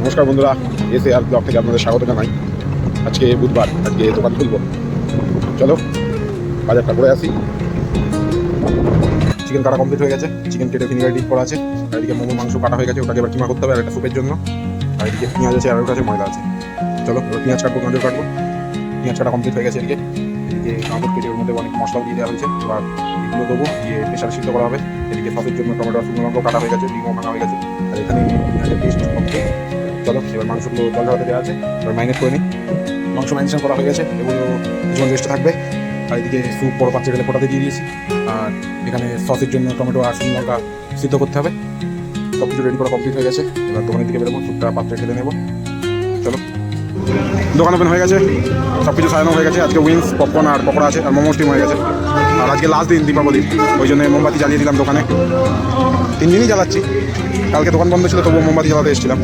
নমস্কার বন্ধুরা, এসে আর ব্লগ থেকে আপনাদের স্বাগত জানাই। আজকে বুধবার, আজকে দোকান খুলবো। চলো বাজারটা করে আসি। চিকেন কাটা কমপ্লিট হয়ে গেছে, চিকেন কেটে ভিনিগার ডিপ করা আছে। আর এদিকে মোমো মাংস কাটা হয়ে গেছে, ওটাকে এবার কিমা করতে হবে আর একটা স্যুপের জন্য। আর এদিকে পেঁয়াজ আছে আর ওর কাছে ময়দা আছে। চলো এবার পেঁয়াজ কাটবো, গাজর কাটবো। পেঁয়াজ কাটা কমপ্লিট হয়ে গেছে। এদিকে গাজর কেটে ওর মধ্যে অনেক মশলাও দিয়ে দেওয়া হয়েছে। এবার এগুলো দেবো, দিয়ে প্রেশার সিদ্ধ করা হবে। এদিকে সসের জন্য টমেটো আর শুকনো লঙ্কাও কাটা হয়ে গেছে, ডিমও ভাঙা হয়ে গেছে। আর এখানে পেঁয়াজের পেস্ট কমপ্লিট। চলো এবার মাংসগুলো জল ঝরাতে দেওয়া আছে, এবার ম্যারিনেট করে নিই। মাংস ম্যারিনেশন করা হয়ে গেছে, এগুলো কিছুক্ষণ রেস্টে থাকবে। আর এদিকে স্যুপ বড় পাত্রে গেলে ফোটাতে দিয়ে দিয়েছি। আর এখানে সসের জন্য টমেটো আর শুকনো লঙ্কা সিদ্ধ করতে হবে। সব কিছু রেডি করা কমপ্লিট হয়ে গেছে। এবার দোকানের দিকে বেরোবো, স্যুপটা পাত্রে ঢেলে নেবো। চলো দোকান ওপেন হয়ে গেছে, সব কিছু সাজানো হয়ে গেছে। আজকে উইংস, পপকর্ন আর পকোড়া আছে, আর মোমো স্টিম হয়ে গেছে। আর আজকে লাস্ট দিন দীপাবলির, ওই জন্য মোমবাতি জ্বালিয়ে দিলাম দোকানে। 3 দিনই জ্বালাচ্ছি, কালকে দোকান বন্ধ ছিল তবুও মোমবাতি জ্বালাতে এসেছিলাম।